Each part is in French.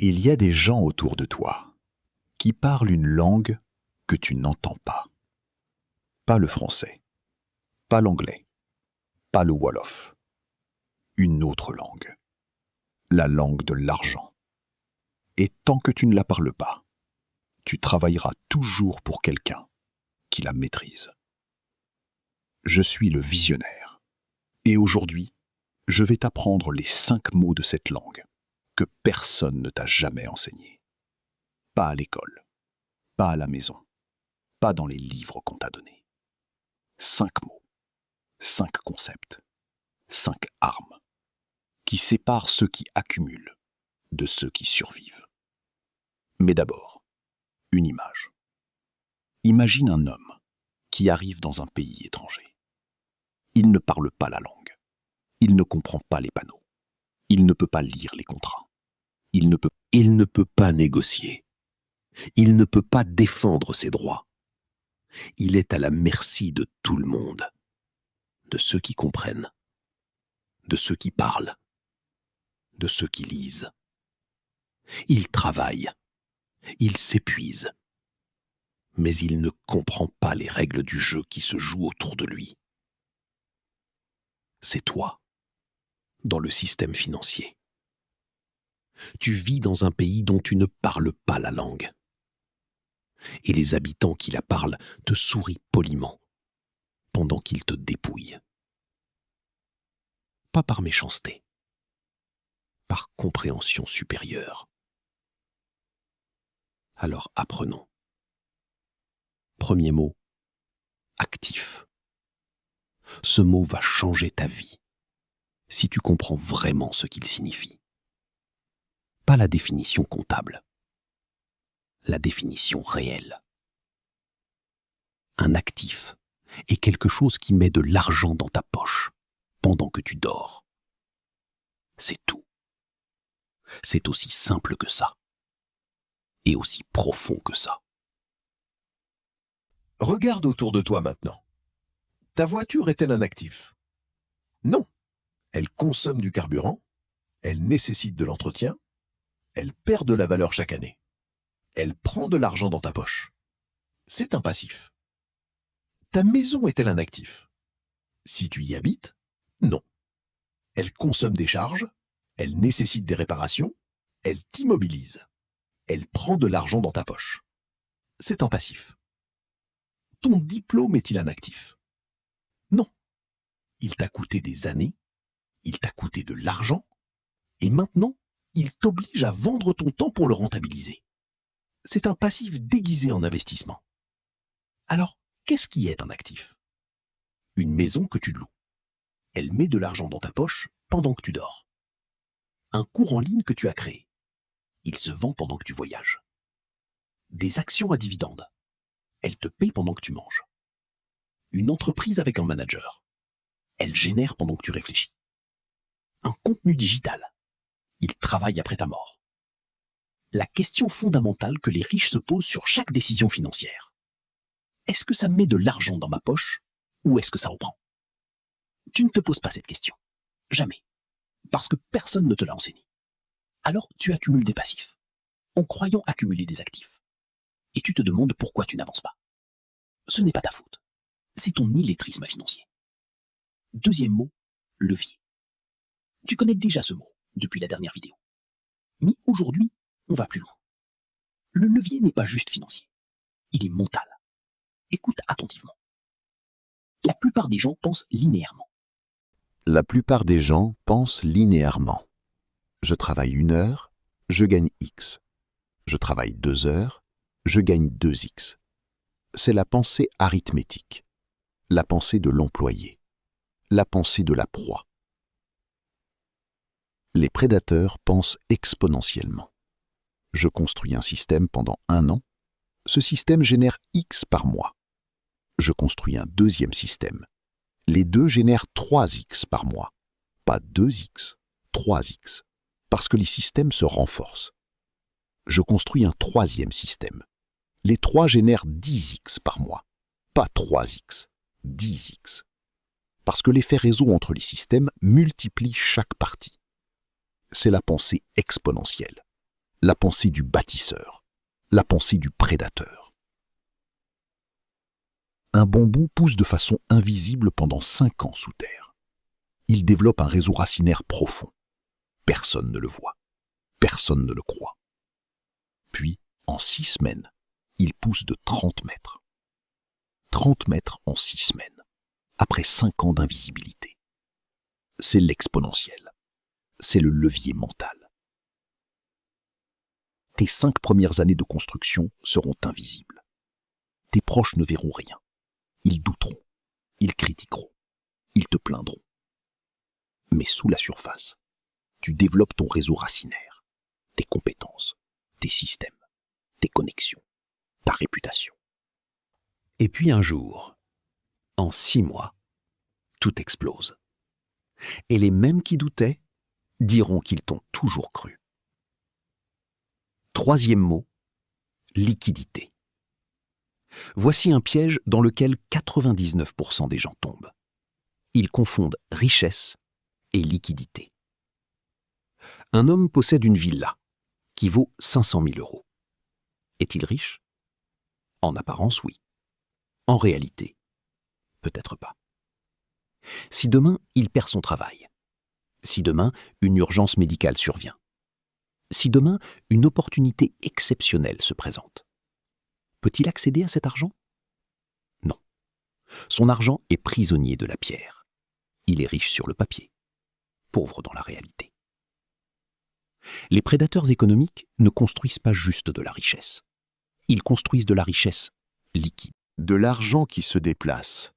Il y a des gens autour de toi qui parlent une langue que tu n'entends pas. Pas le français, pas l'anglais, pas le wolof. Une autre langue. La langue de l'argent. Et tant que tu ne la parles pas, tu travailleras toujours pour quelqu'un qui la maîtrise. Je suis le visionnaire. Et aujourd'hui, je vais t'apprendre les 5 mots de cette langue que personne ne t'a jamais enseigné. Pas à l'école, pas à la maison, pas dans les livres qu'on t'a donnés. 5 mots, 5 concepts, 5 armes qui séparent ceux qui accumulent de ceux qui survivent. Mais d'abord, une image. Imagine un homme qui arrive dans un pays étranger. Il ne parle pas la langue. Il ne comprend pas les panneaux. Il ne peut pas lire les contrats. Il ne peut pas négocier. Il ne peut pas défendre ses droits. Il est à la merci de tout le monde, de ceux qui comprennent, de ceux qui parlent, de ceux qui lisent. Il travaille, il s'épuise, mais il ne comprend pas les règles du jeu qui se jouent autour de lui. C'est toi, dans le système financier. Tu vis dans un pays dont tu ne parles pas la langue. Et les habitants qui la parlent te sourient poliment pendant qu'ils te dépouillent. Pas par méchanceté, par compréhension supérieure. Alors apprenons. Premier mot, actif. Ce mot va changer ta vie si tu comprends vraiment ce qu'il signifie. Pas la définition comptable, la définition réelle. Un actif est quelque chose qui met de l'argent dans ta poche pendant que tu dors. C'est tout. C'est aussi simple que ça. Et aussi profond que ça. Regarde autour de toi maintenant. Ta voiture est-elle un actif? Non. Elle consomme du carburant, elle nécessite de l'entretien, elle perd de la valeur chaque année. Elle prend de l'argent dans ta poche. C'est un passif. Ta maison est-elle un actif? Si tu y habites, non. Elle consomme des charges, elle nécessite des réparations, elle t'immobilise. Elle prend de l'argent dans ta poche. C'est un passif. Ton diplôme est-il un actif? Non. Il t'a coûté des années, il t'a coûté de l'argent, et maintenant, il t'oblige à vendre ton temps pour le rentabiliser. C'est un passif déguisé en investissement. Alors, qu'est-ce qui est un actif? Une maison que tu loues. Elle met de l'argent dans ta poche pendant que tu dors. Un cours en ligne que tu as créé. Il se vend pendant que tu voyages. Des actions à dividendes. Elle te paie pendant que tu manges. Une entreprise avec un manager. Elle génère pendant que tu réfléchis. Un contenu digital. Il travaille après ta mort. La question fondamentale que les riches se posent sur chaque décision financière. Est-ce que ça met de l'argent dans ma poche ou est-ce que ça en prend? Tu ne te poses pas cette question. Jamais. Parce que personne ne te l'a enseigné. Alors tu accumules des passifs, en croyant accumuler des actifs. Et tu te demandes pourquoi tu n'avances pas. Ce n'est pas ta faute. C'est ton illettrisme financier. Deuxième mot, levier. Tu connais déjà ce mot depuis la dernière vidéo. Mais aujourd'hui, on va plus loin. Le levier n'est pas juste financier. Il est mental. Écoute attentivement. La plupart des gens pensent linéairement. La plupart des gens pensent linéairement. Je travaille 1 heure, je gagne X. Je travaille 2 heures, je gagne 2X. C'est la pensée arithmétique, la pensée de l'employé, la pensée de la proie. Les prédateurs pensent exponentiellement. Je construis un système pendant 1 an, ce système génère X par mois. Je construis un deuxième système. Les deux génèrent 3X par mois. Pas 2X, 3X. Parce que les systèmes se renforcent. Je construis un troisième système. Les 3 génèrent 10X par mois. Pas 3X, 10X. Parce que l'effet réseau entre les systèmes multiplie chaque partie. C'est la pensée exponentielle. la pensée du bâtisseur, la pensée du prédateur. Un bambou pousse de façon invisible pendant 5 ans sous terre. Il développe un réseau racinaire profond. Personne ne le voit. Personne ne le croit. Puis, en 6 semaines, il pousse de 30 mètres. 30 mètres en 6 semaines, après 5 ans d'invisibilité. C'est l'exponentiel. C'est le levier mental. Tes 5 premières années de construction seront invisibles. Tes proches ne verront rien. Ils douteront. Ils critiqueront. Ils te plaindront. Mais sous la surface, tu développes ton réseau racinaire, tes compétences, tes systèmes, tes connexions, ta réputation. Et puis un jour, en 6 mois, tout explose. Et les mêmes qui doutaient diront qu'ils t'ont toujours cru. 3e mot, liquidité. Voici un piège dans lequel 99% des gens tombent. Ils confondent richesse et liquidité. Un homme possède une villa qui vaut 500 000 €. Est-il riche? En apparence, oui. En réalité, peut-être pas. Si demain, il perd son travail, si demain, une urgence médicale survient, si demain, une opportunité exceptionnelle se présente, peut-il accéder à cet argent? Non. Son argent est prisonnier de la pierre. Il est riche sur le papier, pauvre dans la réalité. Les prédateurs économiques ne construisent pas juste de la richesse. Ils construisent de la richesse liquide. De l'argent qui se déplace,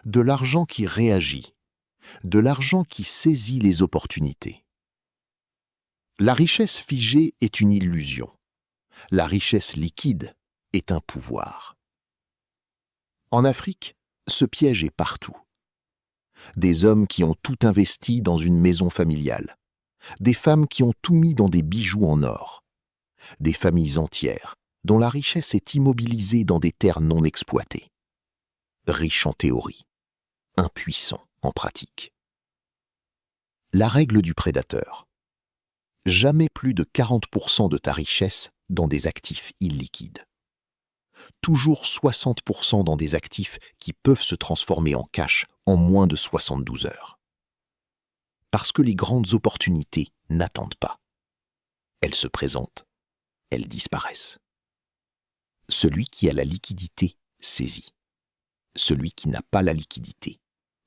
de l'argent qui réagit, de l'argent qui saisit les opportunités. La richesse figée est une illusion. La richesse liquide est un pouvoir. En Afrique, ce piège est partout. Des hommes qui ont tout investi dans une maison familiale, des femmes qui ont tout mis dans des bijoux en or, des familles entières dont la richesse est immobilisée dans des terres non exploitées. Riches en théorie, impuissants en pratique. La règle du prédateur. Jamais plus de 40% de ta richesse dans des actifs illiquides. Toujours 60% dans des actifs qui peuvent se transformer en cash en moins de 72 heures. Parce que les grandes opportunités n'attendent pas. Elles se présentent, elles disparaissent. Celui qui a la liquidité saisit. Celui qui n'a pas la liquidité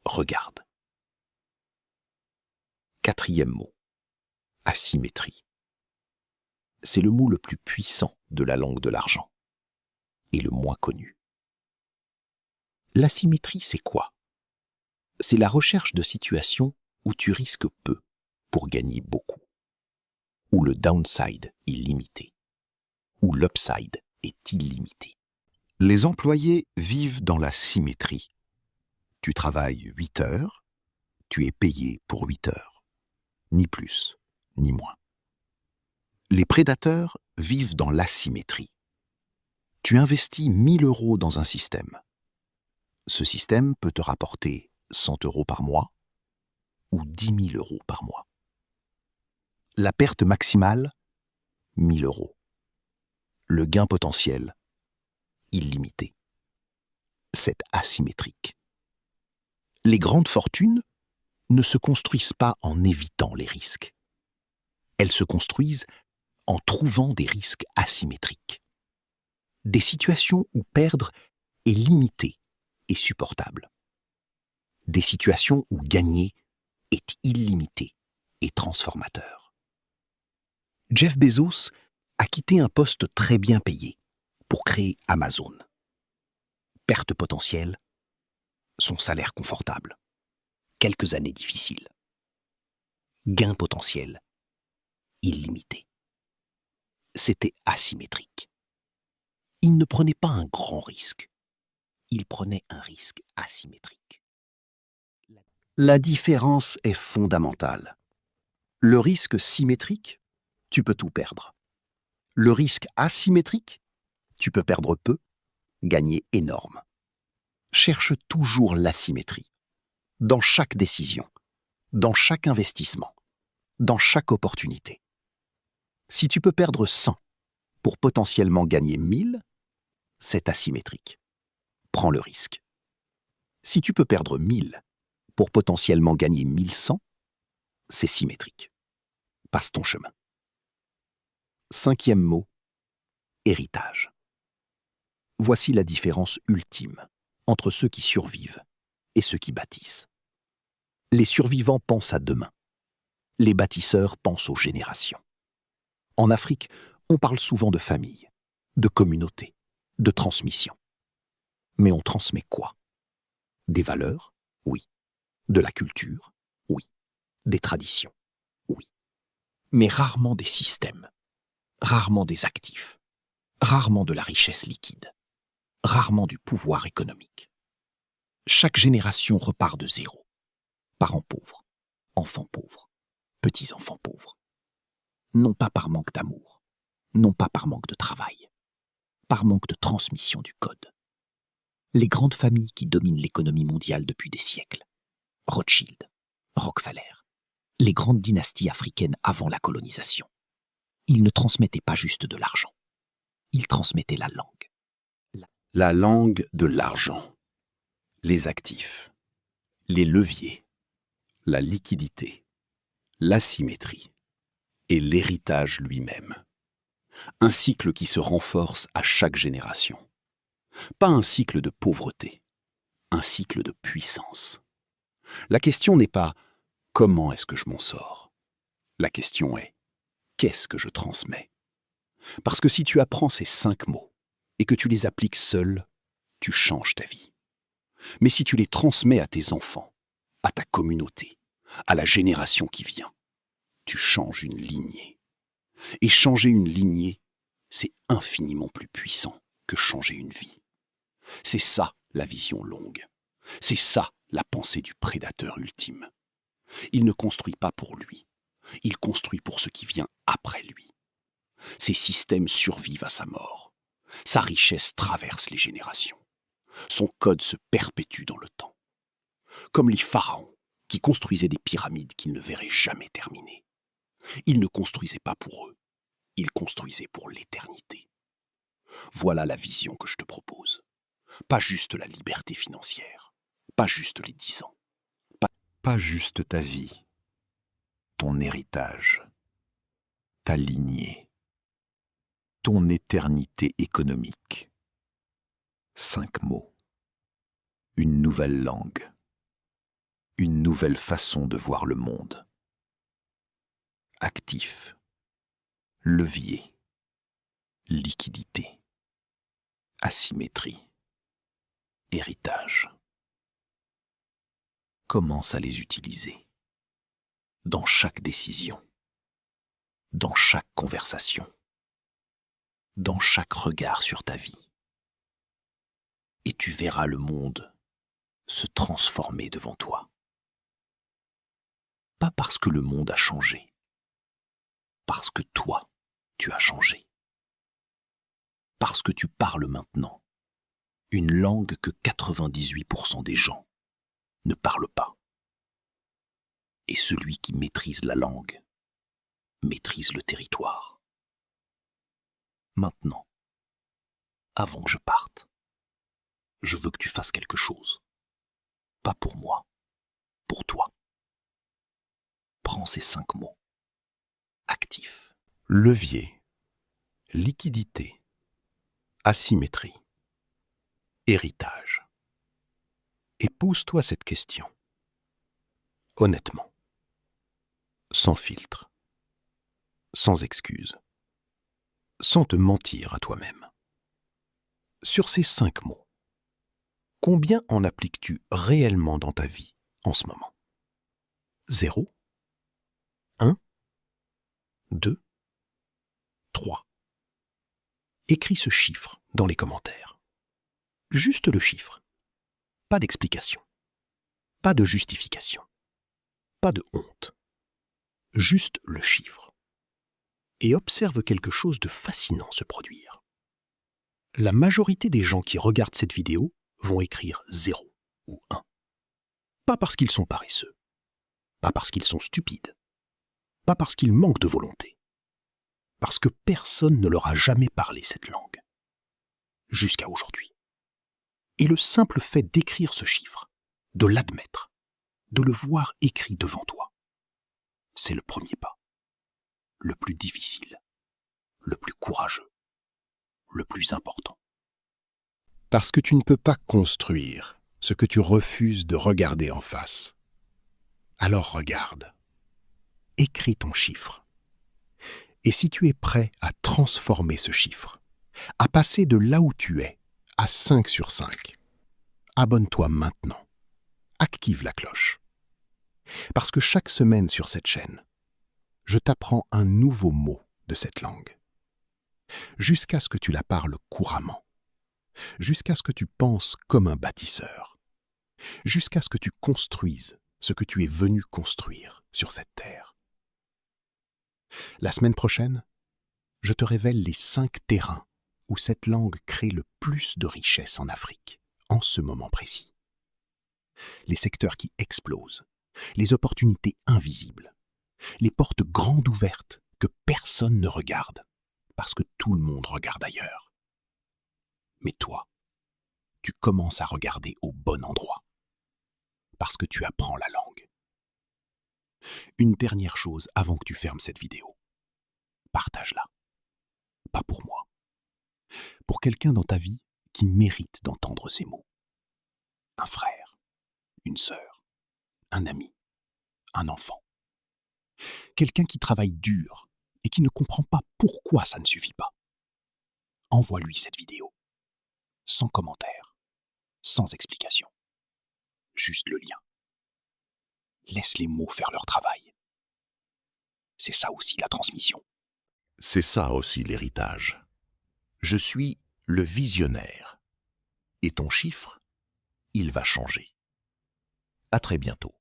regarde. 4e mot. Asymétrie. C'est le mot le plus puissant de la langue de l'argent et le moins connu. L'asymétrie, c'est quoi? C'est la recherche de situations où tu risques peu pour gagner beaucoup, où le downside est limité, où l'upside est illimité. Les employés vivent dans la symétrie. Tu travailles 8 heures, tu es payé pour 8 heures, ni plus, ni moins. Les prédateurs vivent dans l'asymétrie. Tu investis 1 000 € dans un système. Ce système peut te rapporter 100 € par mois ou 10 000 € par mois. La perte maximale, 1 000 €. Le gain potentiel, illimité. C'est asymétrique. Les grandes fortunes ne se construisent pas en évitant les risques. Elles se construisent en trouvant des risques asymétriques. Des situations où perdre est limité et supportable. Des situations où gagner est illimité et transformateur. Jeff Bezos a quitté un poste très bien payé pour créer Amazon. Perte potentielle, son salaire confortable. Quelques années difficiles. Gain potentiel, illimité. C'était asymétrique. Il ne prenait pas un grand risque. Il prenait un risque asymétrique. La différence est fondamentale. Le risque symétrique, tu peux tout perdre. Le risque asymétrique, tu peux perdre peu, gagner énorme. Cherche toujours l'asymétrie. Dans chaque décision, dans chaque investissement, dans chaque opportunité. Si tu peux perdre 100 pour potentiellement gagner 1000, c'est asymétrique. Prends le risque. Si tu peux perdre 1000 pour potentiellement gagner 1100, c'est symétrique. Passe ton chemin. 5e mot, héritage. Voici la différence ultime entre ceux qui survivent et ceux qui bâtissent. Les survivants pensent à demain. Les bâtisseurs pensent aux générations. En Afrique, on parle souvent de famille, de communauté, de transmission. Mais on transmet quoi? Des valeurs? Oui. De la culture? Oui. Des traditions? Oui. Mais rarement des systèmes, rarement des actifs, rarement de la richesse liquide, rarement du pouvoir économique. Chaque génération repart de zéro. Parents pauvres, enfants pauvres, petits-enfants pauvres. Non pas par manque d'amour, non pas par manque de travail, par manque de transmission du code. Les grandes familles qui dominent l'économie mondiale depuis des siècles, Rothschild, Rockefeller, les grandes dynasties africaines avant la colonisation, ils ne transmettaient pas juste de l'argent, ils transmettaient la langue. La langue de l'argent, les actifs, les leviers, la liquidité, l'asymétrie et l'héritage lui-même. Un cycle qui se renforce à chaque génération. Pas un cycle de pauvreté, un cycle de puissance. La question n'est pas « comment est-ce que je m'en sors ?» La question est « qu'est-ce que je transmets ?» Parce que si tu apprends ces 5 mots et que tu les appliques seul, tu changes ta vie. Mais si tu les transmets à tes enfants, à ta communauté, à la génération qui vient, tu changes une lignée. Et changer une lignée, c'est infiniment plus puissant que changer une vie. C'est ça la vision longue. C'est ça la pensée du prédateur ultime. Il ne construit pas pour lui. Il construit pour ce qui vient après lui. Ses systèmes survivent à sa mort. Sa richesse traverse les générations. Son code se perpétue dans le temps. Comme les pharaons qui construisaient des pyramides qu'ils ne verraient jamais terminer. Ils ne construisaient pas pour eux. Ils construisaient pour l'éternité. Voilà la vision que je te propose. Pas juste la liberté financière. Pas juste les 10 ans. Pas juste ta vie. Ton héritage. Ta lignée. Ton éternité économique. 5 mots. Une nouvelle langue. Une nouvelle façon de voir le monde. Actif. Levier. Liquidité. Asymétrie. Héritage. Commence à les utiliser. Dans chaque décision. Dans chaque conversation. Dans chaque regard sur ta vie. Et tu verras le monde se transformer devant toi. Pas parce que le monde a changé, parce que toi, tu as changé. Parce que tu parles maintenant une langue que 98% des gens ne parlent pas. Et celui qui maîtrise la langue maîtrise le territoire. Maintenant, avant que je parte, je veux que tu fasses quelque chose. Pas pour moi, pour toi. Prends ces 5 mots. Actif. Levier. Liquidité. Asymétrie. Héritage. Et pose-toi cette question. Honnêtement. Sans filtre. Sans excuse. Sans te mentir à toi-même. Sur ces 5 mots, combien en appliques-tu réellement dans ta vie en ce moment? 0, 1, 2, 3. Écris ce chiffre dans les commentaires. Juste le chiffre. Pas d'explication. Pas de justification. Pas de honte. Juste le chiffre. Et observe quelque chose de fascinant se produire. La majorité des gens qui regardent cette vidéo vont écrire 0 ou 1. Pas parce qu'ils sont paresseux. Pas parce qu'ils sont stupides. Pas parce qu'ils manquent de volonté. parce que personne ne leur a jamais parlé cette langue. Jusqu'à aujourd'hui. Et le simple fait d'écrire ce chiffre, de l'admettre, de le voir écrit devant toi, c'est le premier pas. Le plus difficile, le plus courageux, le plus important. Parce que tu ne peux pas construire ce que tu refuses de regarder en face. Alors regarde. Écris ton chiffre. Et si tu es prêt à transformer ce chiffre, à passer de là où tu es à 5 sur 5, abonne-toi maintenant. Active la cloche. Parce que chaque semaine sur cette chaîne, je t'apprends un nouveau mot de cette langue. Jusqu'à ce que tu la parles couramment. Jusqu'à ce que tu penses comme un bâtisseur. Jusqu'à ce que tu construises ce que tu es venu construire sur cette terre. La semaine prochaine, je te révèle les 5 terrains où cette langue crée le plus de richesse en Afrique, en ce moment précis. Les secteurs qui explosent, les opportunités invisibles, les portes grandes ouvertes que personne ne regarde, parce que tout le monde regarde ailleurs. Mais toi, tu commences à regarder au bon endroit, parce que tu apprends la langue. Une dernière chose avant que tu fermes cette vidéo. Partage-la. Pas pour moi. Pour quelqu'un dans ta vie qui mérite d'entendre ces mots. Un frère, une sœur, un ami, un enfant. Quelqu'un qui travaille dur et qui ne comprend pas pourquoi ça ne suffit pas. Envoie-lui cette vidéo. Sans commentaire, sans explication. Juste le lien. Laisse les mots faire leur travail. C'est ça aussi la transmission. C'est ça aussi l'héritage. Je suis le visionnaire. Et ton chiffre, il va changer. À très bientôt.